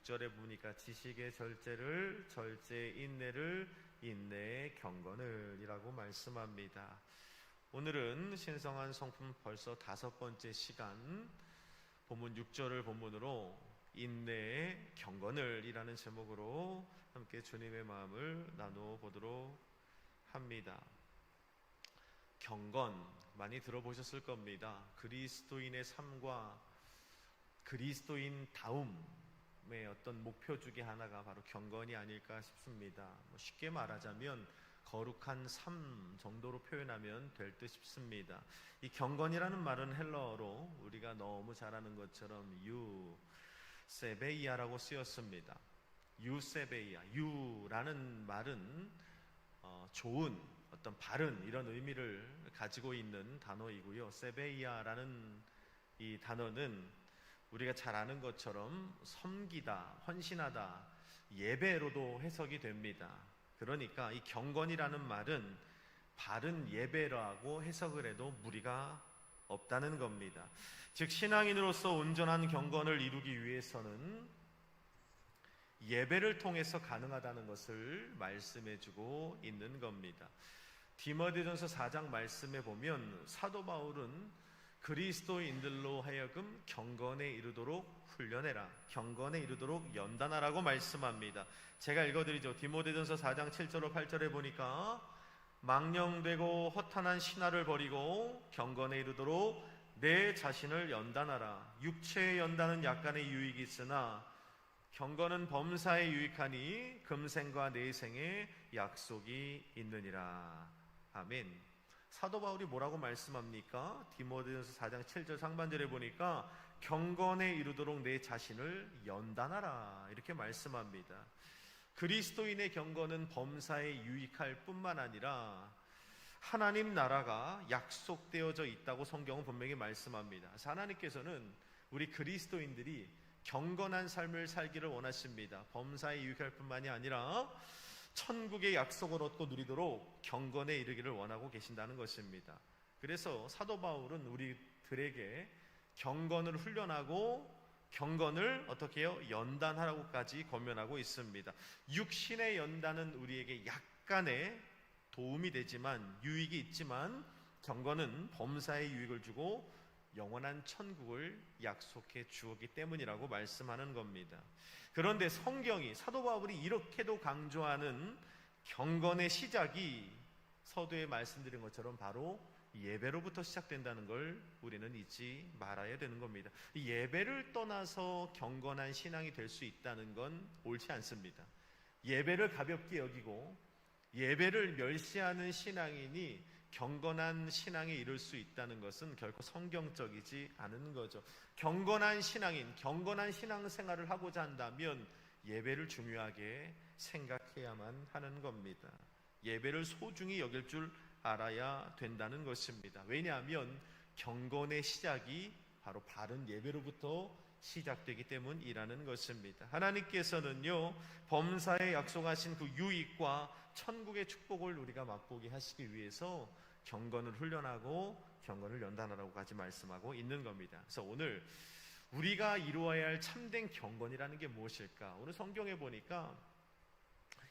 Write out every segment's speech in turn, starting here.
6절에 보니까 지식의 절제를, 절제의 인내를, 인내의 경건을 이라고 말씀합니다. 오늘은 신성한 성품 벌써 5번째 시간, 본문 6절을 본문으로 인내의 경건을 이라는 제목으로 함께 주님의 마음을 나누어 보도록 합니다. 경건 많이 들어보셨을 겁니다. 그리스도인의 삶과 그리스도인 다움의 어떤 목표 중에 하나가 바로 경건이 아닐까 싶습니다. 쉽게 말하자면 거룩한 삶 정도로 표현하면 될 듯 싶습니다. 이 경건이라는 말은 헬러어로 우리가 너무 잘 아는 것처럼 유세베이아라고 쓰였습니다. 유세베이아, 유라는 말은 좋은, 어떤 바른 이런 의미를 가지고 있는 단어이고요. 세베이아라는 이 단어는 우리가 잘 아는 것처럼 섬기다, 헌신하다, 예배로도 해석이 됩니다. 그러니까 이 경건이라는 말은 바른 예배라고 해석을 해도 무리가 없다는 겁니다. 즉 신앙인으로서 온전한 경건을 이루기 위해서는 예배를 통해서 가능하다는 것을 말씀해주고 있는 겁니다. 디모데전서 4장 말씀에 보면 사도 바울은 그리스도인들로 하여금 경건에 이르도록 훈련해라, 경건에 이르도록 연단하라고 말씀합니다. 제가 읽어드리죠. 디모데전서 4장 7절로 8절에 보니까 망령되고 허탄한 신화를 버리고 경건에 이르도록 내 자신을 연단하라. 육체의 연단은 약간의 유익이 있으나 경건은 범사에 유익하니 금생과 내생에 약속이 있느니라. 아멘. 사도 바울이 뭐라고 말씀합니까? 디모데전서 4장 7절 상반절에 보니까 경건에 이르도록 내 자신을 연단하라 이렇게 말씀합니다. 그리스도인의 경건은 범사에 유익할 뿐만 아니라 하나님 나라가 약속되어져 있다고 성경은 분명히 말씀합니다. 하나님께서는 우리 그리스도인들이 경건한 삶을 살기를 원하십니다. 범사에 유익할 뿐만이 아니라 천국의 약속을 얻고 누리도록 경건에 이르기를 원하고 계신다는 것입니다. 그래서 사도 바울은 우리들에게 경건을 훈련하고 경건을 어떻게 해요? 연단하라고까지 권면하고 있습니다. 육신의 연단은 우리에게 약간의 도움이 되지만, 유익이 있지만 경건은 범사에 유익을 주고 영원한 천국을 약속해 주었기 때문이라고 말씀하는 겁니다. 그런데 성경이, 사도 바울이 이렇게도 강조하는 경건의 시작이 서두에 말씀드린 것처럼 바로 예배로부터 시작된다는 걸 우리는 잊지 말아야 되는 겁니다. 예배를 떠나서 경건한 신앙이 될 수 있다는 건 옳지 않습니다. 예배를 가볍게 여기고 예배를 멸시하는 신앙인이 경건한 신앙에 이를 수 있다는 것은 결코 성경적이지 않은 거죠. 경건한 신앙인, 경건한 신앙생활을 하고자 한다면 예배를 중요하게 생각해야만 하는 겁니다. 예배를 소중히 여길 줄 알아야 된다는 것입니다. 왜냐하면 경건의 시작이 바로 바른 예배로부터 시작되기 때문이라는 것입니다. 하나님께서는요, 범사에 약속하신 그 유익과 천국의 축복을 우리가 맛보게 하시기 위해서 경건을 훈련하고 경건을 연단하라고까지 말씀하고 있는 겁니다. 그래서 오늘 우리가 이루어야 할 참된 경건이라는 게 무엇일까? 오늘 성경에 보니까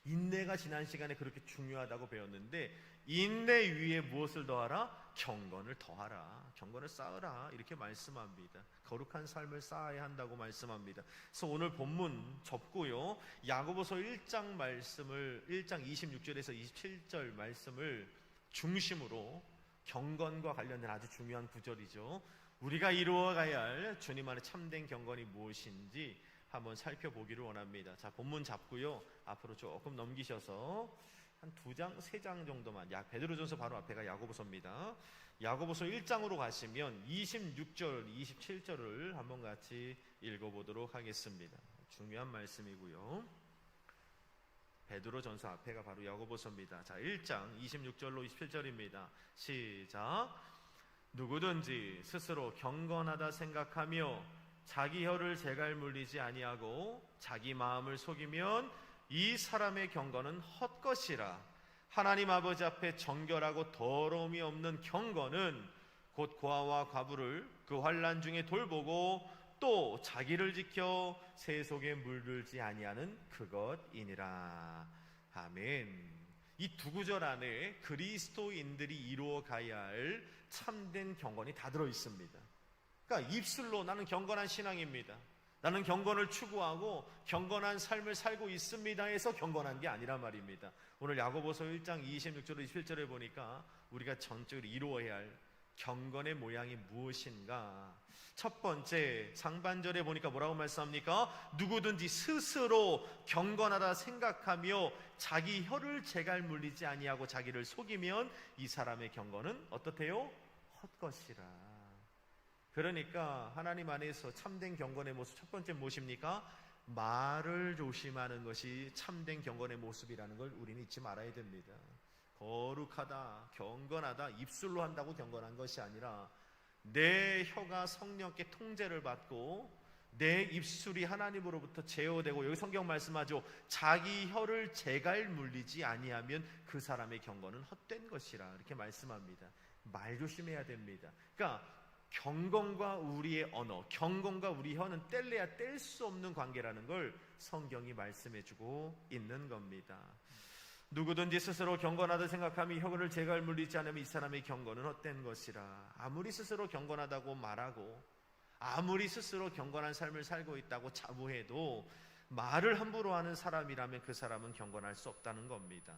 인내가 지난 시간에 그렇게 중요하다고 배웠는데, 인내 위에 무엇을 더하라? 경건을 더하라, 경건을 쌓으라 이렇게 말씀합니다. 거룩한 삶을 쌓아야 한다고 말씀합니다. 그래서 오늘 본문 접고요, 야고보서 1장 말씀을, 1장 26절에서 27절 말씀을 중심으로 경건과 관련된 아주 중요한 구절이죠. 우리가 이루어가야 할 주님 안에 참된 경건이 무엇인지 한번 살펴보기를 원합니다. 자, 본문 잡고요, 앞으로 조금 넘기셔서 한 2장, 3장 정도만, 베드로전서 바로 앞에가 야고보서입니다. 야고보서 1장으로 가시면 26절, 27절을 한번 같이 읽어보도록 하겠습니다. 중요한 말씀이고요. 베드로전서 앞에가 바로 야고보서입니다. 자, 1장 26절로 27절입니다. 시작. 누구든지 스스로 경건하다 생각하며 자기 혀를 제갈 물리지 아니하고 자기 마음을 속이면 이 사람의 경건은 헛것이라. 하나님 아버지 앞에 정결하고 더러움이 없는 경건은 곧 고아와 과부를 그 환난 중에 돌보고 또 자기를 지켜 세속에 물들지 아니하는 그것이니라. 아멘. 이 두 구절 안에 그리스도인들이 이루어가야 할 참된 경건이 다 들어있습니다. 그러니까 입술로 나는 경건한 신앙입니다, 나는 경건을 추구하고 경건한 삶을 살고 있습니다 해서 경건한 게 아니라 말입니다. 오늘 야고보서 1장 26절로 27절에 보니까 우리가 전적으로 이루어야 할 경건의 모양이 무엇인가? 첫 번째, 상반절에 보니까 뭐라고 말씀합니까? 누구든지 스스로 경건하다 생각하며 자기 혀를 제갈 물리지 아니하고 자기를 속이면 이 사람의 경건은 어떻대요? 헛것이라. 그러니까 하나님 안에서 참된 경건의 모습, 첫 번째 무엇입니까? 말을 조심하는 것이 참된 경건의 모습이라는 걸 우리는 잊지 말아야 됩니다. 거룩하다, 경건하다, 입술로 한다고 경건한 것이 아니라 내 혀가 성령께 통제를 받고 내 입술이 하나님으로부터 제어되고, 여기 성경 말씀하죠, 자기 혀를 제갈 물리지 아니하면 그 사람의 경건은 헛된 것이라, 이렇게 말씀합니다. 말 조심해야 됩니다. 그러니까 경건과 우리의 언어, 경건과 우리 혀는 뗄래야 뗄 수 없는 관계라는 걸 성경이 말씀해주고 있는 겁니다. 누구든지 스스로 경건하다 생각하며 혀를 제갈 물리지 않으면 이 사람의 경건은 헛된 것이라. 아무리 스스로 경건하다고 말하고 아무리 스스로 경건한 삶을 살고 있다고 자부해도 말을 함부로 하는 사람이라면 그 사람은 경건할 수 없다는 겁니다.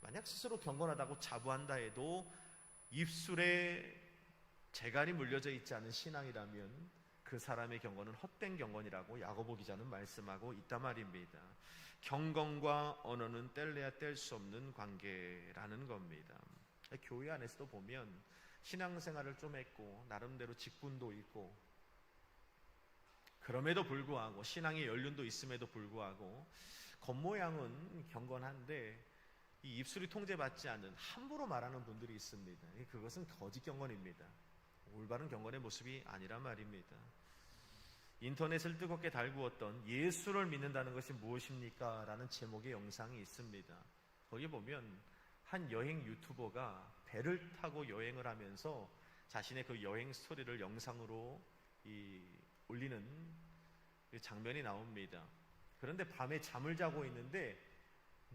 만약 스스로 경건하다고 자부한다 해도 입술에 재갈이 물려져 있지 않은 신앙이라면 그 사람의 경건은 헛된 경건이라고 야고보 기자는 말씀하고 있단 말입니다. 경건과 언어는 뗄래야 뗄 수 없는 관계라는 겁니다. 교회 안에서도 보면 신앙생활을 좀 했고 나름대로 직분도 있고 그럼에도 불구하고 신앙의 연륜도 있음에도 불구하고 겉모양은 경건한데 이 입술이 통제받지 않는 함부로 말하는 분들이 있습니다. 그것은 거짓 경건입니다. 올바른 경건의 모습이 아니란 말입니다. 인터넷을 뜨겁게 달구었던 예수를 믿는다는 것이 무엇입니까? 라는 제목의 영상이 있습니다. 거기 보면 한 여행 유튜버가 배를 타고 여행을 하면서 자신의 그 여행 스토리를 영상으로 올리는 장면이 나옵니다. 그런데 밤에 잠을 자고 있는데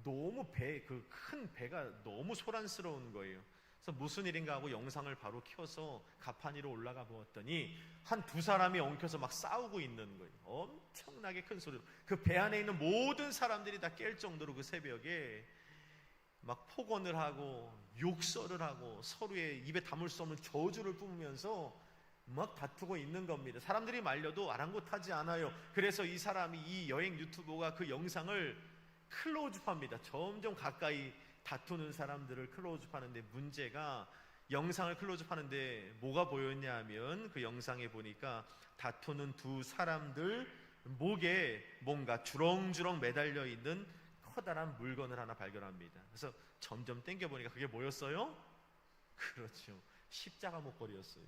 너무 그 큰 배가 너무 소란스러운 거예요. 그래서 무슨 일인가 하고 영상을 바로 켜서 가판 위로 올라가 보았더니 한 두 사람이 엉켜서 막 싸우고 있는 거예요. 엄청나게 큰 소리로. 그 배 안에 있는 모든 사람들이 다 깰 정도로 그 새벽에 막 폭언을 하고 욕설을 하고 서로의 입에 담을 수 없는 저주를 뿜으면서 막 다투고 있는 겁니다. 사람들이 말려도 아랑곳하지 않아요. 그래서 이 사람이, 이 여행 유튜버가 그 영상을 클로즈업합니다. 점점 가까이 다투는 사람들을 클로즈업하는데, 문제가 영상을 클로즈업하는데 뭐가 보였냐 하면 그 영상에 보니까 다투는 두 사람들 목에 뭔가 주렁주렁 매달려 있는 커다란 물건을 하나 발견합니다. 그래서 점점 당겨보니까 그게 뭐였어요? 그렇죠, 십자가 목걸이였어요.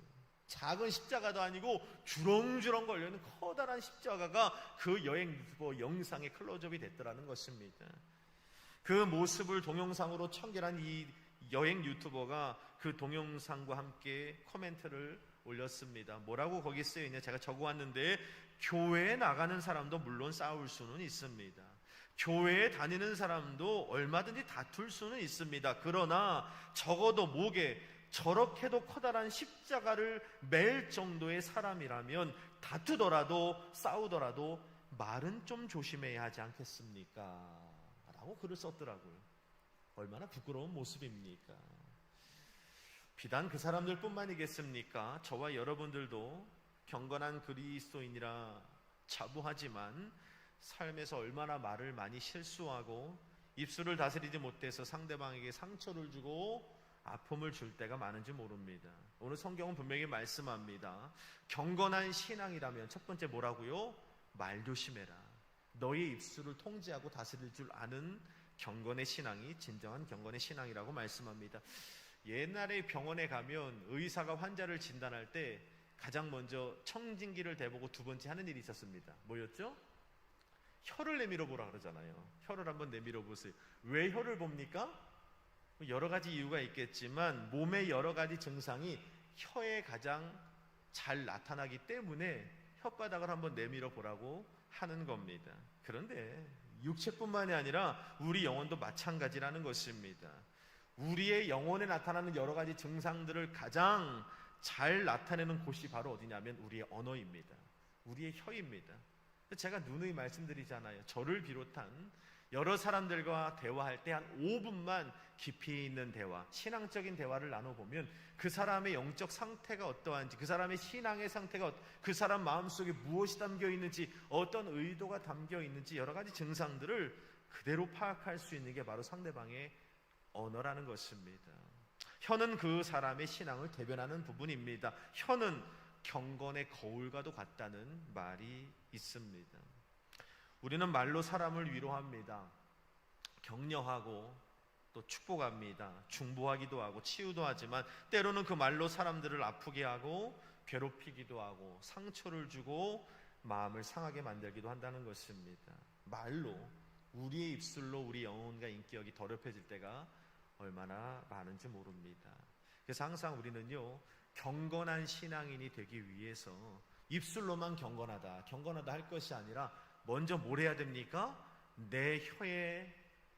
작은 십자가도 아니고 주렁주렁 걸려있는 커다란 십자가가 그 여행 유튜버 영상에 클로즈업이 됐더라는 것입니다. 그 모습을 동영상으로 청결한 이 여행 유튜버가 그 동영상과 함께 코멘트를 올렸습니다. 뭐라고 거기 쓰여있냐, 제가 적어왔는데, 교회에 나가는 사람도 물론 싸울 수는 있습니다. 교회에 다니는 사람도 얼마든지 다툴 수는 있습니다. 그러나 적어도 목에 저렇게도 커다란 십자가를 맬 정도의 사람이라면 다투더라도 싸우더라도 말은 좀 조심해야 하지 않겠습니까? 라고 글을 썼더라고요. 얼마나 부끄러운 모습입니까? 비단 그 사람들 뿐만이겠습니까? 저와 여러분들도 경건한 그리스도인이라 자부하지만 삶에서 얼마나 말을 많이 실수하고 입술을 다스리지 못해서 상대방에게 상처를 주고 아픔을 줄 때가 많은지 모릅니다. 오늘 성경은 분명히 말씀합니다. 경건한 신앙이라면 첫 번째 뭐라고요? 말 조심해라. 너의 입술을 통제하고 다스릴 줄 아는 경건의 신앙이 진정한 경건의 신앙이라고 말씀합니다. 옛날에 병원에 가면 의사가 환자를 진단할 때 가장 먼저 청진기를 대보고 두 번째 하는 일이 있었습니다. 뭐였죠? 혀를 내밀어 보라 그러잖아요. 혀를 한번 내밀어 보세요. 왜 혀를 봅니까? 여러 가지 이유가 있겠지만 몸의 여러 가지 증상이 혀에 가장 잘 나타나기 때문에 혓바닥을 한번 내밀어 보라고 하는 겁니다. 그런데 육체뿐만이 아니라 우리 영혼도 마찬가지라는 것입니다. 우리의 영혼에 나타나는 여러 가지 증상들을 가장 잘 나타내는 곳이 바로 어디냐면 우리의 언어입니다. 우리의 혀입니다. 제가 누누이 말씀드리잖아요. 저를 비롯한 여러 사람들과 대화할 때 한 5분만 깊이 있는 대화, 신앙적인 대화를 나눠보면 그 사람의 영적 상태가 어떠한지, 그 사람의 신앙의 상태가, 그 사람 마음속에 무엇이 담겨 있는지, 어떤 의도가 담겨 있는지 여러 가지 증상들을 그대로 파악할 수 있는 게 바로 상대방의 언어라는 것입니다. 혀는 그 사람의 신앙을 대변하는 부분입니다. 혀는 경건의 거울과도 같다는 말이 있습니다. 우리는 말로 사람을 위로합니다. 격려하고 또 축복합니다. 중보하기도 하고 치유도 하지만 때로는 그 말로 사람들을 아프게 하고 괴롭히기도 하고 상처를 주고 마음을 상하게 만들기도 한다는 것입니다. 말로, 우리의 입술로 우리 영혼과 인격이 더럽혀질 때가 얼마나 많은지 모릅니다. 그래서 항상 우리는요, 경건한 신앙인이 되기 위해서 입술로만 경건하다 할 것이 아니라 먼저 뭘 해야 됩니까? 내 혀에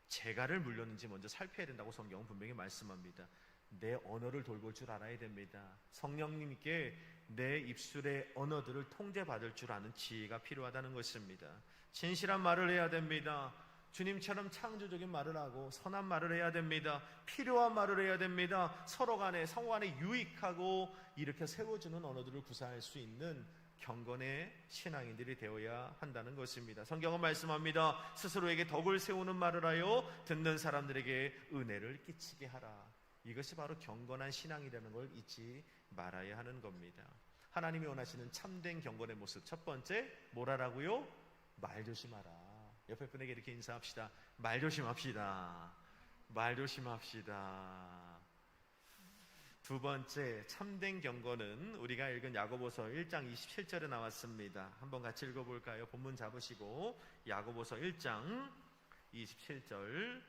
재갈을 물렸는지 먼저 살펴야 된다고 성경은 분명히 말씀합니다. 내 언어를 돌볼 줄 알아야 됩니다. 성령님께 내 입술의 언어들을 통제받을 줄 아는 지혜가 필요하다는 것입니다. 진실한 말을 해야 됩니다. 주님처럼 창조적인 말을 하고 선한 말을 해야 됩니다. 필요한 말을 해야 됩니다. 서로 간에, 상호 간에 유익하고 일으켜 세워주는 언어들을 구사할 수 있는 경건의 신앙인들이 되어야 한다는 것입니다. 성경은 말씀합니다. 스스로에게 덕을 세우는 말을 하여 듣는 사람들에게 은혜를 끼치게 하라. 이것이 바로 경건한 신앙이라는 걸 잊지 말아야 하는 겁니다. 하나님이 원하시는 참된 경건의 모습, 첫 번째 뭐라라고요? 말 조심하라. 옆에 분에게 이렇게 인사합시다. 말 조심합시다. 말 조심합시다. 두 번째, 참된 경건은 우리가 읽은 야고보서 1장 27절에 나왔습니다. 한번 같이 읽어볼까요? 본문 잡으시고 야고보서 1장 27절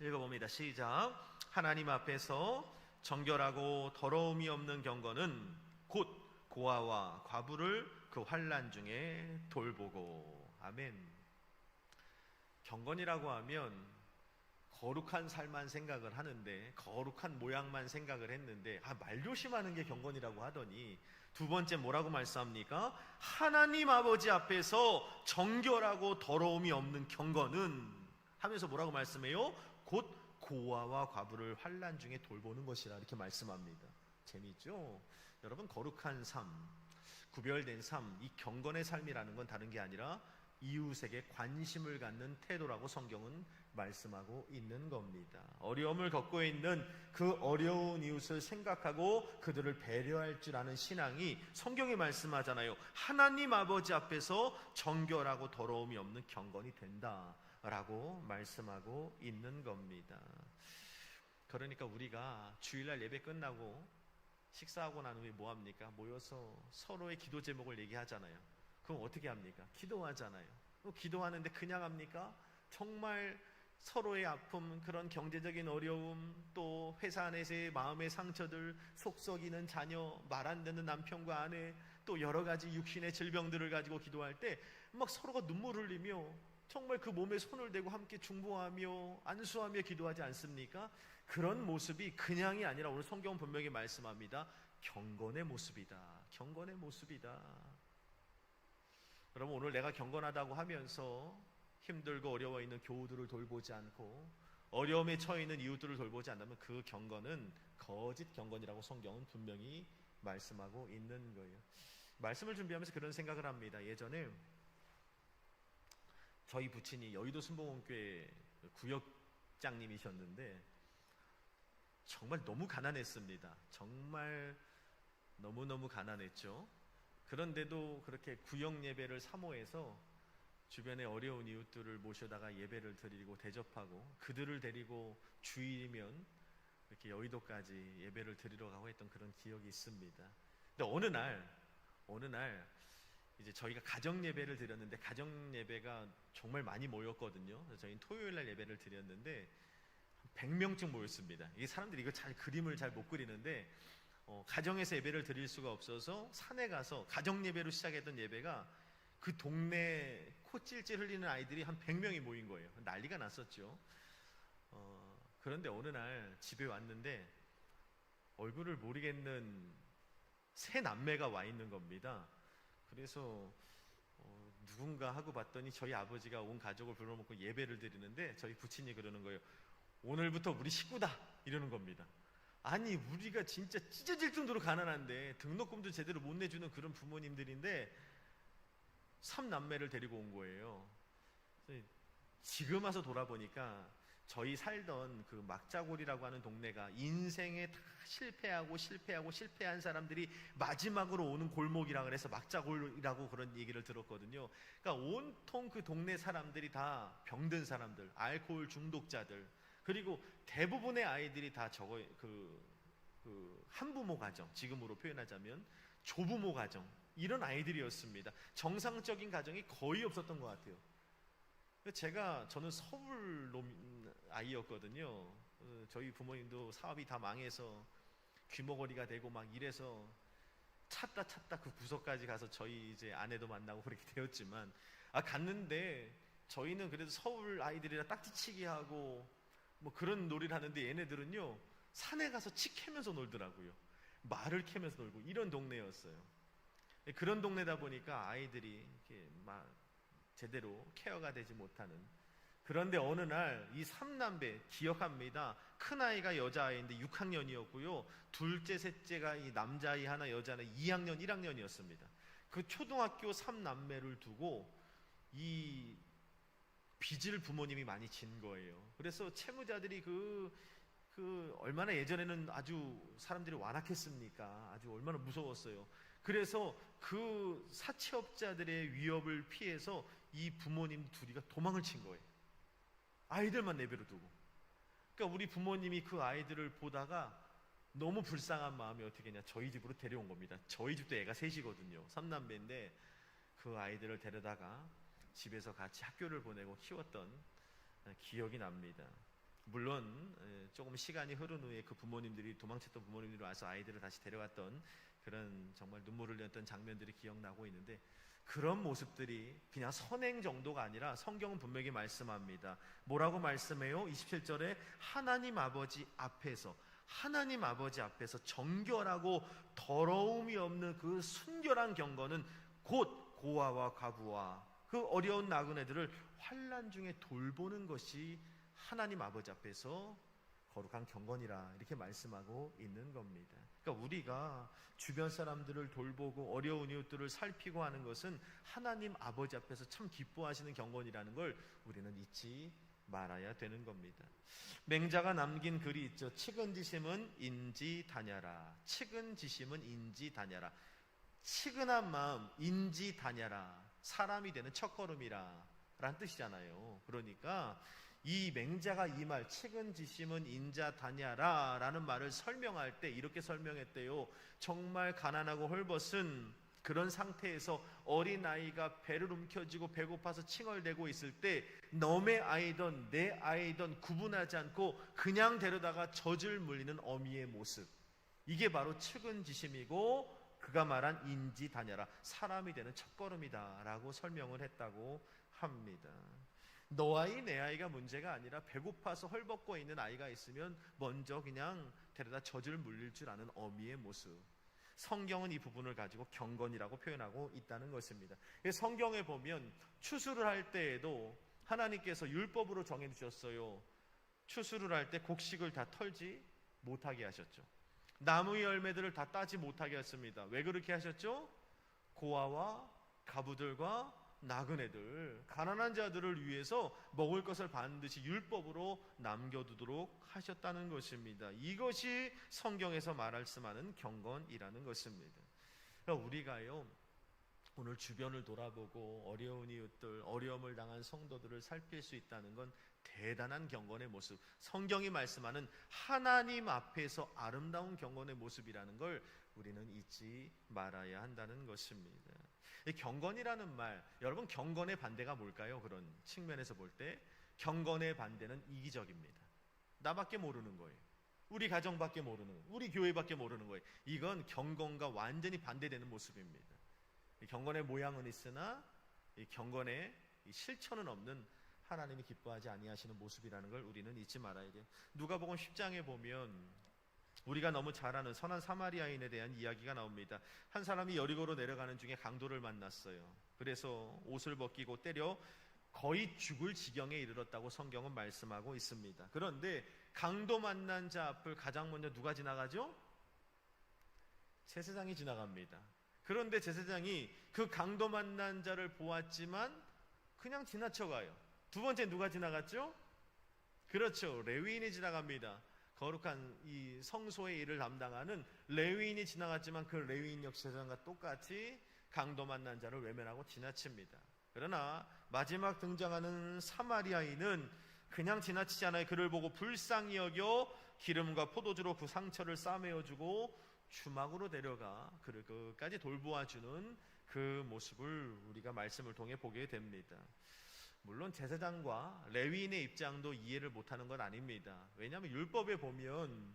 읽어봅니다. 시작. 하나님 앞에서 정결하고 더러움이 없는 경건은 곧 고아와 과부를 그 환난 중에 돌보고. 아멘. 경건이라고 하면 거룩한 삶만 생각을 하는데, 거룩한 모양만 생각을 했는데, 말 조심하는 게 경건이라고 하더니 두 번째 뭐라고 말씀합니까? 하나님 아버지 앞에서 정결하고 더러움이 없는 경건은 하면서 뭐라고 말씀해요? 곧 고아와 과부를 환난 중에 돌보는 것이라 이렇게 말씀합니다. 재미있죠? 여러분, 거룩한 삶, 구별된 삶, 이 경건의 삶이라는 건 다른 게 아니라 이웃에게 관심을 갖는 태도라고 성경은 말씀하고 있는 겁니다. 어려움을 겪고 있는 그 어려운 이웃을 생각하고 그들을 배려할 줄 아는 신앙이 성경이 말씀하잖아요. 하나님 아버지 앞에서 정결하고 더러움이 없는 경건이 된다라고 말씀하고 있는 겁니다. 그러니까 우리가 주일날 예배 끝나고 식사하고 난 후에 뭐 합니까? 모여서 서로의 기도 제목을 얘기하잖아요. 그럼 어떻게 합니까? 기도하잖아요. 기도하는데 그냥 합니까? 정말 서로의 아픔, 그런 경제적인 어려움, 또 회사 안에서의 마음의 상처들, 속 썩이는 자녀, 말 안 듣는 남편과 아내, 또 여러 가지 육신의 질병들을 가지고 기도할 때 막 서로가 눈물 흘리며 정말 그 몸에 손을 대고 함께 중보하며 안수하며 기도하지 않습니까? 그런 모습이 그냥이 아니라 오늘 성경은 분명히 말씀합니다. 경건의 모습이다. 경건의 모습이다. 여러분, 오늘 내가 경건하다고 하면서 힘들고 어려워 있는 교우들을 돌보지 않고 어려움에 처해 있는 이웃들을 돌보지 않다면 그 경건은 거짓 경건이라고 성경은 분명히 말씀하고 있는 거예요. 말씀을 준비하면서 그런 생각을 합니다. 예전에 저희 부친이 여의도 순복음교회 구역장님이셨는데 정말 너무 가난했습니다. 정말 너무너무 가난했죠. 그런데도 그렇게 구역 예배를 사모해서 주변에 어려운 이웃들을 모셔다가 예배를 드리고 대접하고 그들을 데리고 주일이면 이렇게 여의도까지 예배를 드리러 가고 했던 그런 기억이 있습니다. 근데 어느 날 이제 저희가 가정 예배를 드렸는데 가정 예배가 정말 많이 모였거든요. 그래서 저희는 토요일 날 예배를 드렸는데 100명쯤 모였습니다. 이 사람들이 이거 잘 그림을 잘 못 그리는데 가정에서 예배를 드릴 수가 없어서 산에 가서 가정 예배로 시작했던 예배가 그 동네 콧질질 흘리는 아이들이 한 100명이 모인 거예요. 난리가 났었죠. 그런데 어느 날 집에 왔는데 얼굴을 모르겠는 세 남매가 와 있는 겁니다. 그래서 누군가 하고 봤더니 저희 아버지가 온 가족을 불러놓고 예배를 드리는데 저희 부친이 그러는 거예요. 오늘부터 우리 식구다 이러는 겁니다. 아니 우리가 진짜 찢어질 정도로 가난한데 등록금도 제대로 못 내주는 그런 부모님들인데 3남매를 데리고 온 거예요. 지금 와서 돌아보니까 저희 살던 그 막자골이라고 하는 동네가 인생에 다 실패한 사람들이 마지막으로 오는 골목이라 그래서 막자골이라고 그런 얘기를 들었거든요. 그러니까 온통 그 동네 사람들이 다 병든 사람들, 알코올 중독자들, 그리고 대부분의 아이들이 다 한부모 가정, 지금으로 표현하자면 조부모 가정, 이런 아이들이었습니다. 정상적인 가정이 거의 없었던 것 같아요. 저는 서울 아이였거든요. 저희 부모님도 사업이 다 망해서 귀머거리가 되고 막 이래서 찾다 그 구석까지 가서 저희 이제 아내도 만나고 그렇게 되었지만, 갔는데 저희는 그래도 서울 아이들이라 딱지치기 하고 뭐 그런 놀이를 하는데 얘네들은요 산에 가서 치 캐면서 놀더라고요. 말을 캐면서 놀고 이런 동네였어요. 그런 동네다 보니까 아이들이 이렇게 막 제대로 케어가 되지 못하는. 그런데 어느 날 이 3남매 기억합니다. 큰아이가 여자아이인데 6학년이었고요 둘째 셋째가 이 남자아이 하나 여자아이 2학년 1학년이었습니다 그 초등학교 3남매를 두고 이 빚을 부모님이 많이 진 거예요. 그래서 채무자들이 얼마나 예전에는 아주 사람들이 완악했습니까? 아주 얼마나 무서웠어요. 그래서 그 사채업자들의 위협을 피해서 이 부모님 둘이가 도망을 친 거예요. 아이들만 내버려 두고. 그러니까 우리 부모님이 그 아이들을 보다가 너무 불쌍한 마음이 어떻게 했냐, 저희 집으로 데려온 겁니다. 저희 집도 애가 셋이거든요. 3남매인데 그 아이들을 데려다가 집에서 같이 학교를 보내고 키웠던 기억이 납니다. 물론 조금 시간이 흐른 후에 그 부모님들이, 도망쳤던 부모님들이 와서 아이들을 다시 데려갔던 그런 정말 눈물을 흘렸던 장면들이 기억나고 있는데, 그런 모습들이 그냥 선행 정도가 아니라 성경은 분명히 말씀합니다. 뭐라고 말씀해요? 27절에 하나님 아버지 앞에서 정결하고 더러움이 없는 그 순결한 경건은 곧 고아와 과부와 그 어려운 나그네들을 환난 중에 돌보는 것이 하나님 아버지 앞에서 거룩한 경건이라, 이렇게 말씀하고 있는 겁니다. 그러니까 우리가 주변 사람들을 돌보고 어려운 이웃들을 살피고 하는 것은 하나님 아버지 앞에서 참 기뻐하시는 경건이라는 걸 우리는 잊지 말아야 되는 겁니다. 맹자가 남긴 글이 있죠. 측은지심은 인지다냐라. 측은지심은 인지다냐라. 측은한 마음, 인지다냐라. 사람이 되는 첫걸음이라 라는 뜻이잖아요. 그러니까 이 맹자가 이 말, 측은지심은 인자다냐라 라는 말을 설명할 때 이렇게 설명했대요. 정말 가난하고 헐벗은 그런 상태에서 어린아이가 배를 움켜쥐고 배고파서 칭얼대고 있을 때 너의 아이든 내 아이든 구분하지 않고 그냥 데려다가 젖을 물리는 어미의 모습, 이게 바로 측은지심이고 그가 말한 인지다냐라, 사람이 되는 첫걸음이다 라고 설명을 했다고 합니다. 너 아이 내 아이가 문제가 아니라 배고파서 헐벗고 있는 아이가 있으면 먼저 그냥 데려다 젖을 물릴 줄 아는 어미의 모습, 성경은 이 부분을 가지고 경건이라고 표현하고 있다는 것입니다. 성경에 보면 추수를 할 때에도 하나님께서 율법으로 정해주셨어요. 추수를 할 때 곡식을 다 털지 못하게 하셨죠. 나무의 열매들을 다 따지 못하게 했습니다. 왜 그렇게 하셨죠? 고아와 가부들과 나그네들, 가난한 자들을 위해서 먹을 것을 반드시 율법으로 남겨두도록 하셨다는 것입니다. 이것이 성경에서 말씀하는 경건이라는 것입니다. 그러니까 우리가요, 오늘 주변을 돌아보고 어려운 이웃들, 어려움을 당한 성도들을 살필 수 있다는 건 대단한 경건의 모습, 성경이 말씀하는 하나님 앞에서 아름다운 경건의 모습이라는 걸 우리는 잊지 말아야 한다는 것입니다. 이 경건이라는 말, 여러분 경건의 반대가 뭘까요? 그런 측면에서 볼 때 경건의 반대는 이기적입니다. 나밖에 모르는 거예요. 우리 가정밖에 모르는, 우리 교회밖에 모르는 거예요. 이건 경건과 완전히 반대되는 모습입니다. 이 경건의 모양은 있으나 이 경건의 이 실천은 없는 하나님이 기뻐하지 아니하시는 모습이라는 걸 우리는 잊지 말아야 돼요. 누가복음 10장에 보면 우리가 너무 잘 아는 선한 사마리아인에 대한 이야기가 나옵니다. 한 사람이 여리고로 내려가는 중에 강도를 만났어요. 그래서 옷을 벗기고 때려 거의 죽을 지경에 이르렀다고 성경은 말씀하고 있습니다. 그런데 강도 만난 자 앞을 가장 먼저 누가 지나가죠? 제사장이 지나갑니다. 그런데 제사장이 그 강도 만난 자를 보았지만 그냥 지나쳐가요. 두 번째 누가 지나갔죠? 그렇죠, 레위인이 지나갑니다. 거룩한 이 성소의 일을 담당하는 레위인이 지나갔지만 그 레위인 역시 제사장과 똑같이 강도 만난 자를 외면하고 지나칩니다. 그러나 마지막 등장하는 사마리아인은 그냥 지나치지 않아요. 그를 보고 불쌍히 여겨 기름과 포도주로 그 상처를 싸매어주고 주막으로 데려가 그를 끝까지 돌보아주는 그 모습을 우리가 말씀을 통해 보게 됩니다. 물론 제사장과 레위인의 입장도 이해를 못하는 건 아닙니다. 왜냐하면 율법에 보면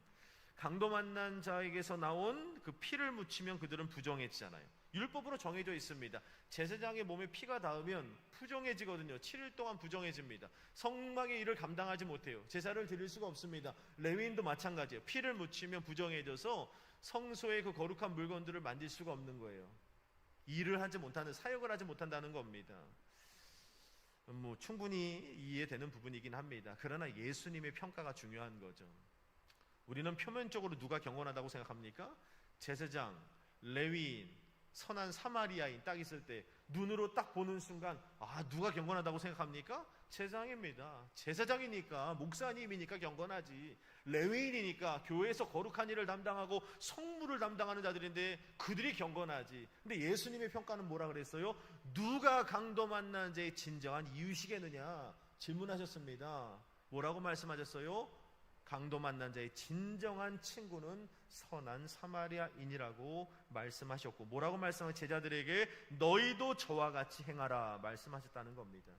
강도 만난 자에게서 나온 그 피를 묻히면 그들은 부정해지잖아요. 율법으로 정해져 있습니다. 제사장의 몸에 피가 닿으면 부정해지거든요. 7일 동안 부정해집니다. 성막의 일을 감당하지 못해요. 제사를 드릴 수가 없습니다. 레위인도 마찬가지예요. 피를 묻히면 부정해져서 성소의 그 거룩한 물건들을 만질 수가 없는 거예요. 일을 하지 못하는, 사역을 하지 못한다는 겁니다. 충분히 이해되는 부분이긴 합니다. 그러나 예수님의 평가가 중요한 거죠. 우리는 표면적으로 누가 경건하다고 생각합니까? 제사장, 레위인, 선한 사마리아인 딱 있을 때 눈으로 딱 보는 순간 누가 경건하다고 생각합니까? 제사장입니다. 제사장이니까, 목사님이니까 경건하지. 레위인이니까 교회에서 거룩한 일을 담당하고 성물을 담당하는 자들인데 그들이 경건하지. 근데 예수님의 평가는 뭐라 그랬어요? 누가 강도 만난 자의 진정한 이유시겠느냐 질문하셨습니다. 뭐라고 말씀하셨어요? 강도 만난 자의 진정한 친구는 선한 사마리아인이라고 말씀하셨고, 뭐라고 말씀하신 제자들에게 너희도 저와 같이 행하라 말씀하셨다는 겁니다.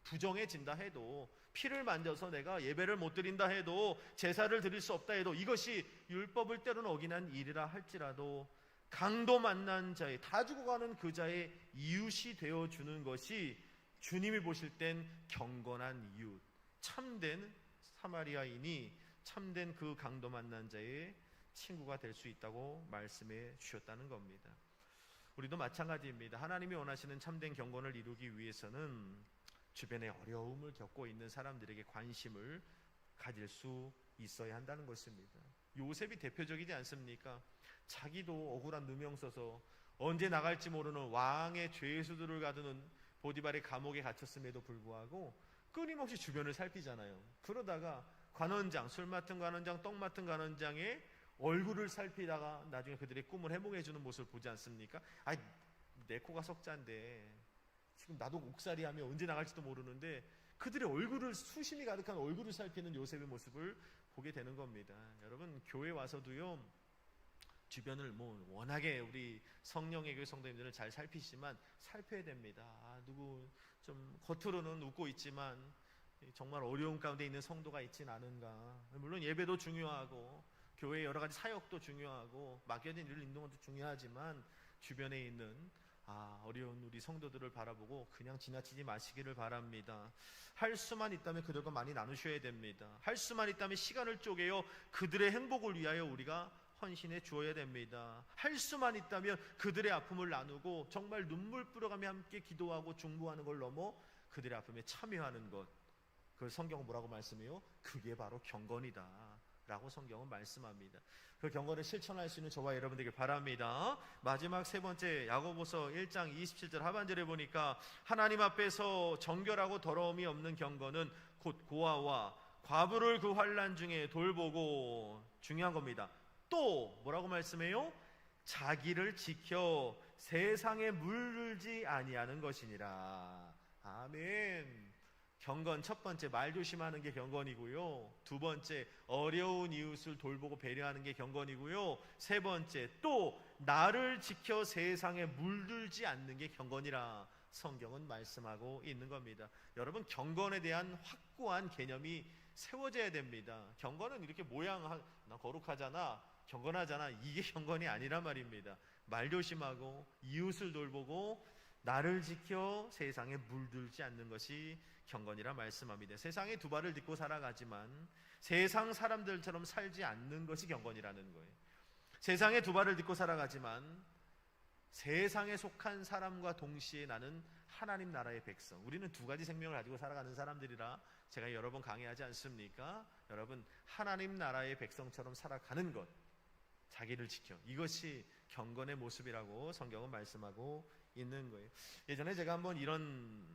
부정해진다 해도, 피를 만져서 내가 예배를 못 드린다 해도, 제사를 드릴 수 없다 해도, 이것이 율법을 때로는 어기는 일이라 할지라도 강도 만난 자의, 다 죽어가는 그 자의 이웃이 되어주는 것이 주님이 보실 땐 경건한 이웃, 참된 사마리아인이 참된 그 강도 만난 자의 친구가 될 수 있다고 말씀해 주셨다는 겁니다. 우리도 마찬가지입니다. 하나님이 원하시는 참된 경건을 이루기 위해서는 주변에 어려움을 겪고 있는 사람들에게 관심을 가질 수 있어야 한다는 것입니다. 요셉이 대표적이지 않습니까? 자기도 억울한 누명 써서 언제 나갈지 모르는 왕의 죄수들을 가두는 보디발의 감옥에 갇혔음에도 불구하고 끊임없이 주변을 살피잖아요. 그러다가 관원장, 술 맡은 관원장, 떡 맡은 관원장의 얼굴을 살피다가 나중에 그들의 꿈을 해몽해주는 모습을 보지 않습니까? 내 코가 석자인데 지금 나도 옥살이 하며 언제 나갈지도 모르는데 그들의 얼굴을, 수심이 가득한 얼굴을 살피는 요셉의 모습을 보게 되는 겁니다. 여러분, 교회 와서도요, 주변을 워낙에 우리 성령의 교회 성도님들은 잘 살피시지만 살펴야 됩니다. 누구 좀 겉으로는 웃고 있지만 정말 어려운 가운데 있는 성도가 있진 않은가. 물론 예배도 중요하고 교회의 여러 가지 사역도 중요하고 맡겨진 일을 있는 것도 중요하지만 주변에 있는 어려운 우리 성도들을 바라보고 그냥 지나치지 마시기를 바랍니다. 할 수만 있다면 그들과 많이 나누셔야 됩니다. 할 수만 있다면 시간을 쪼개어 그들의 행복을 위하여 우리가 헌신해 주어야 됩니다. 할 수만 있다면 그들의 아픔을 나누고 정말 눈물 뿌려가며 함께 기도하고 중보하는 걸 넘어 그들의 아픔에 참여하는 것, 그 성경은 뭐라고 말씀해요? 그게 바로 경건이다 라고 성경은 말씀합니다. 그 경건을 실천할 수 있는 저와 여러분들에게 바랍니다. 마지막 세 번째, 야고보서 1장 27절 하반절에 보니까 하나님 앞에서 정결하고 더러움이 없는 경건은 곧 고아와 과부를 그 환난 중에 돌보고, 중요한 겁니다. 또 뭐라고 말씀해요? 자기를 지켜 세상에 물들지 아니하는 것이니라. 아멘. 경건, 첫 번째 말 조심하는 게 경건이고요. 두 번째 어려운 이웃을 돌보고 배려하는 게 경건이고요. 세 번째 또 나를 지켜 세상에 물들지 않는 게 경건이라 성경은 말씀하고 있는 겁니다. 여러분, 경건에 대한 확고한 개념이 세워져야 됩니다. 경건은 이렇게 나 거룩하잖아, 경건하잖아, 이게 경건이 아니란 말입니다. 말 조심하고 이웃을 돌보고 나를 지켜 세상에 물들지 않는 것이 경건이라 말씀합니다. 세상에 두 발을 딛고 살아가지만 세상 사람들처럼 살지 않는 것이 경건이라는 거예요. 세상에 두 발을 딛고 살아가지만 세상에 속한 사람과 동시에 나는 하나님 나라의 백성, 우리는 두 가지 생명을 가지고 살아가는 사람들이라 제가 여러 번 강의하지 않습니까? 여러분, 하나님 나라의 백성처럼 살아가는 것, 자기를 지켜, 이것이 경건의 모습이라고 성경은 말씀하고 있는 거예요. 예전에 제가 한번 이런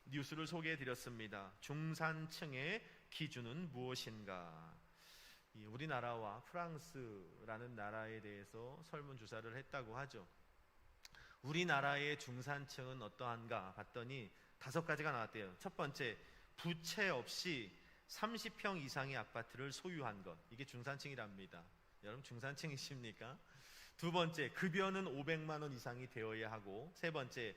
뉴스를 소개해 드렸습니다. 중산층의 기준은 무엇인가? 우리나라와 프랑스라는 나라에 대해서 설문조사를 했다고 하죠. 우리나라의 중산층은 어떠한가 봤더니 5가지가 나왔대요. 첫 번째, 부채 없이 30평 이상의 아파트를 소유한 것, 이게 중산층이랍니다. 여러분, 중산층이십니까? 두 번째, 급여는 500만 원 이상이 되어야 하고, 세 번째,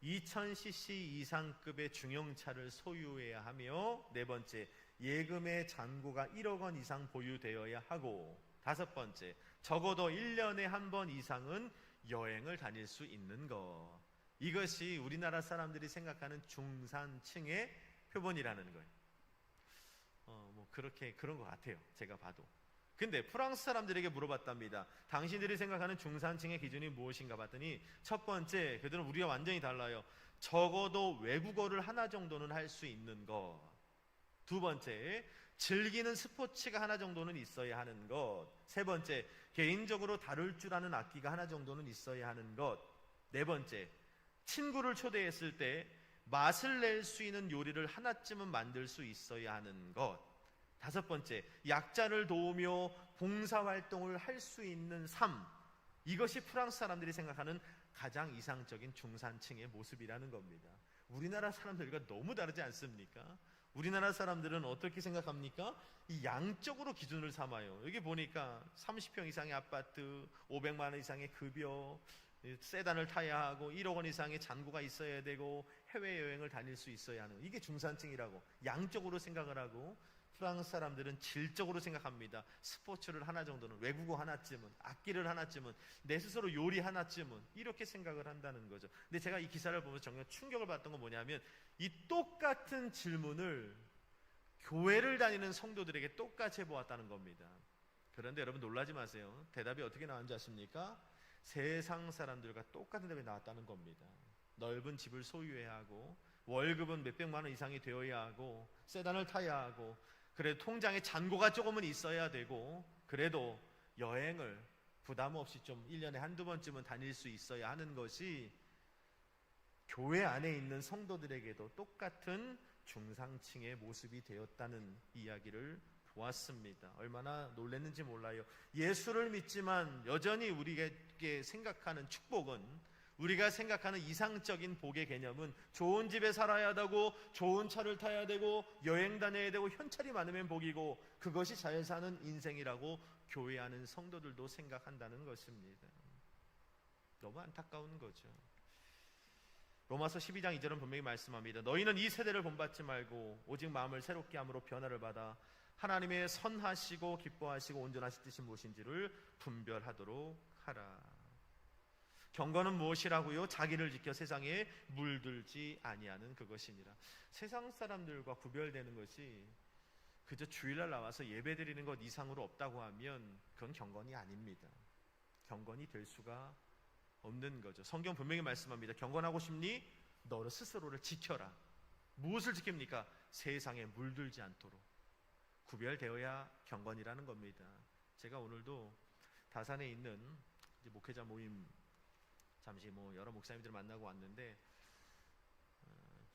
2000cc 이상급의 중형차를 소유해야 하며, 네 번째, 예금의 잔고가 1억 원 이상 보유되어야 하고, 다섯 번째, 적어도 1년에 한 번 이상은 여행을 다닐 수 있는 것. 이것이 우리나라 사람들이 생각하는 중산층의 표본이라는 거예요. 그런 것 같아요, 제가 봐도. 근데 프랑스 사람들에게 물어봤답니다. 당신들이 생각하는 중산층의 기준이 무엇인가 봤더니, 첫 번째, 그들은 우리와 완전히 달라요. 적어도 외국어를 하나 정도는 할 수 있는 것. 두 번째, 즐기는 스포츠가 하나 정도는 있어야 하는 것. 세 번째, 개인적으로 다룰 줄 아는 악기가 하나 정도는 있어야 하는 것. 네 번째, 친구를 초대했을 때 맛을 낼 수 있는 요리를 하나쯤은 만들 수 있어야 하는 것. 다섯 번째, 약자를 도우며 봉사활동을 할 수 있는 삶. 이것이 프랑스 사람들이 생각하는 가장 이상적인 중산층의 모습이라는 겁니다. 우리나라 사람들과 너무 다르지 않습니까? 우리나라 사람들은 어떻게 생각합니까? 이 양적으로 기준을 삼아요. 여기 보니까 30평 이상의 아파트, 500만 원 이상의 급여, 세단을 타야 하고 1억 원 이상의 잔고가 있어야 되고 해외여행을 다닐 수 있어야 하는, 이게 중산층이라고 양적으로 생각을 하고, 프랑스 사람들은 질적으로 생각합니다. 스포츠를 하나 정도는, 외국어 하나쯤은, 악기를 하나쯤은, 내 스스로 요리 하나쯤은, 이렇게 생각을 한다는 거죠. 근데 제가 이 기사를 보면서 정말 충격을 받았던 건 뭐냐면, 이 똑같은 질문을 교회를 다니는 성도들에게 똑같이 해보았다는 겁니다. 그런데 여러분 놀라지 마세요. 대답이 어떻게 나왔는지 아십니까? 세상 사람들과 똑같은 답이 나왔다는 겁니다. 넓은 집을 소유해야 하고, 월급은 몇백만 원 이상이 되어야 하고, 세단을 타야 하고, 그래도 통장에 잔고가 조금은 있어야 되고, 그래도 여행을 부담 없이 좀 1년에 한두 번쯤은 다닐 수 있어야 하는 것이 교회 안에 있는 성도들에게도 똑같은 중상층의 모습이 되었다는 이야기를 보았습니다. 얼마나 놀랐는지 몰라요. 예수를 믿지만 여전히 우리에게 생각하는 축복은, 우리가 생각하는 이상적인 복의 개념은 좋은 집에 살아야 되고, 좋은 차를 타야 되고, 여행 다녀야 되고, 현찰이 많으면 복이고, 그것이 잘 사는 인생이라고 교회 안은 성도들도 생각한다는 것입니다. 너무 안타까운 거죠. 로마서 12장 2절은 분명히 말씀합니다. 너희는 이 세대를 본받지 말고 오직 마음을 새롭게 함으로 변화를 받아 하나님의 선하시고 기뻐하시고 온전하신 뜻이 무엇인지를 분별하도록 하라. 경건은 무엇이라고요? 자기를 지켜 세상에 물들지 아니하는 그것이니라. 세상 사람들과 구별되는 것이 그저 주일날 나와서 예배드리는 것 이상으로 없다고 하면 그건 경건이 아닙니다. 경건이 될 수가 없는 거죠. 성경 분명히 말씀합니다. 경건하고 싶니? 너를 스스로를 지켜라. 무엇을 지킵니까? 세상에 물들지 않도록 구별되어야 경건이라는 겁니다. 제가 오늘도 다산에 있는 목회자 모임 잠시 여러 목사님들 만나고 왔는데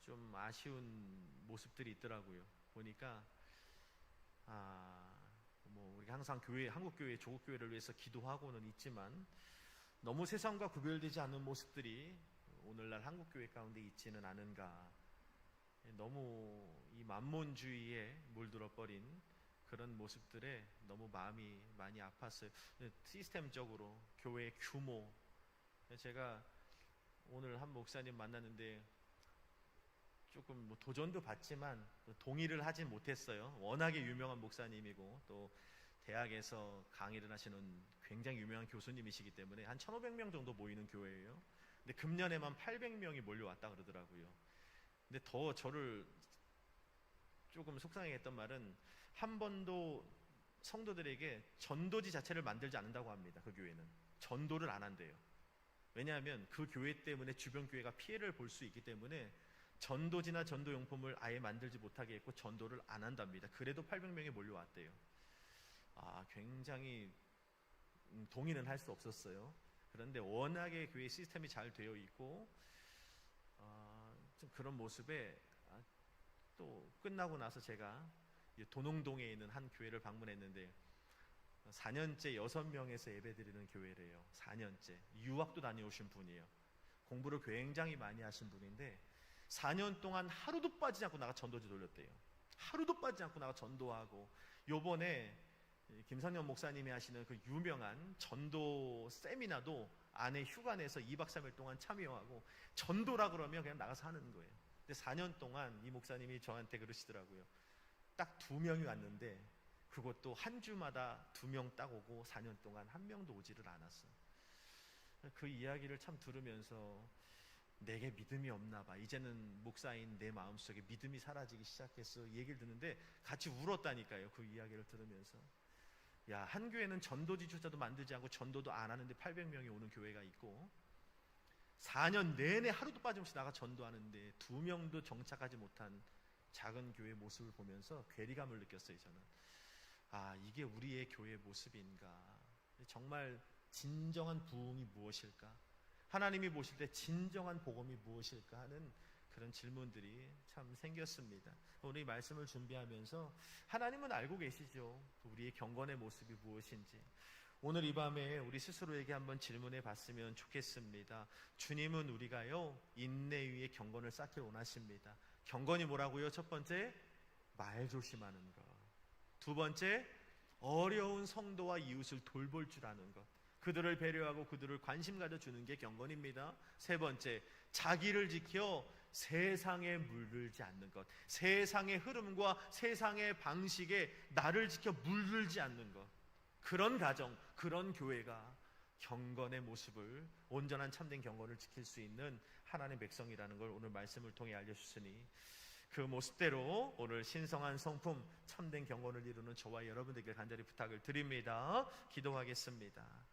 좀 아쉬운 모습들이 있더라고요. 보니까 우리가 항상 한국 교회, 조국 교회를 위해서 기도하고는 있지만 너무 세상과 구별되지 않는 모습들이 오늘날 한국 교회 가운데 있지는 않은가. 너무 이 만몬주의에 물들어 버린 그런 모습들에 너무 마음이 많이 아팠어요. 시스템적으로 교회의 규모, 제가 오늘 한 목사님 만났는데 조금 뭐 도전도 받지만 동의를 하진 못했어요. 워낙에 유명한 목사님이고 또 대학에서 강의를 하시는 굉장히 유명한 교수님이시기 때문에 한 1,500명 정도 모이는 교회예요. 근데 금년에만 800명이 몰려왔다 그러더라고요. 근데 더 저를 조금 속상해 했던 말은 한 번도 성도들에게 전도지 자체를 만들지 않는다고 합니다. 그 교회는 전도를 안 한대요. 왜냐하면 그 교회 때문에 주변 교회가 피해를 볼 수 있기 때문에 전도지나 전도용품을 아예 만들지 못하게 했고 전도를 안 한답니다. 그래도 800명이 몰려왔대요. 굉장히 동의는 할 수 없었어요. 그런데 워낙에 교회 시스템이 잘 되어 있고 좀 그런 모습에 또 끝나고 나서 제가 도농동에 있는 한 교회를 방문했는데 4년째 6명에서 예배드리는 교회래요. 4년째 유학도 다녀오신 분이에요. 공부를 굉장히 많이 하신 분인데 4년 동안 하루도 빠지지 않고 나가 전도지 돌렸대요. 하루도 빠지지 않고 나가 전도하고, 요번에 김상년 목사님이 하시는 그 유명한 전도 세미나도 아내 휴가 내서 2박 3일 동안 참여하고, 전도라 그러면 그냥 나가서 하는 거예요. 근데 4년 동안 이 목사님이 저한테 그러시더라고요. 딱 2명이 왔는데 그것도 한 주마다 2명 딱 오고 4년 동안 한 명도 오지를 않았어. 그 이야기를 참 들으면서 내게 믿음이 없나 봐. 이제는 목사인 내 마음속에 믿음이 사라지기 시작했어. 이 얘기를 듣는데 같이 울었다니까요. 그 이야기를 들으면서. 야, 한 교회는 전도지조차도 만들지 않고 전도도 안 하는데 800명이 오는 교회가 있고, 4년 내내 하루도 빠짐없이 나가 전도하는데 2명도 정착하지 못한 작은 교회 모습을 보면서 괴리감을 느꼈어요. 저는 이게 우리의 교회 모습인가? 정말 진정한 부흥이 무엇일까? 하나님이 보실 때 진정한 복음이 무엇일까 하는 그런 질문들이 참 생겼습니다. 오늘 이 말씀을 준비하면서 하나님은 알고 계시죠. 우리의 경건의 모습이 무엇인지. 오늘 이 밤에 우리 스스로에게 한번 질문해 봤으면 좋겠습니다. 주님은 우리가요, 인내 위에 경건을 쌓기 원하십니다. 경건이 뭐라고요? 첫 번째, 말 조심하는 것. 두 번째, 어려운 성도와 이웃을 돌볼 줄 아는 것. 그들을 배려하고 그들을 관심 가져주는 게 경건입니다. 세 번째, 자기를 지켜 세상에 물들지 않는 것. 세상의 흐름과 세상의 방식에 나를 지켜 물들지 않는 것. 그런 가정, 그런 교회가 경건의 모습을, 온전한 참된 경건을 지킬 수 있는 하나님의 백성이라는 걸 오늘 말씀을 통해 알려주시니, 그 모습대로 오늘 신성한 성품, 참된 경건을 이루는 저와 여러분들께 간절히 부탁을 드립니다. 기도하겠습니다.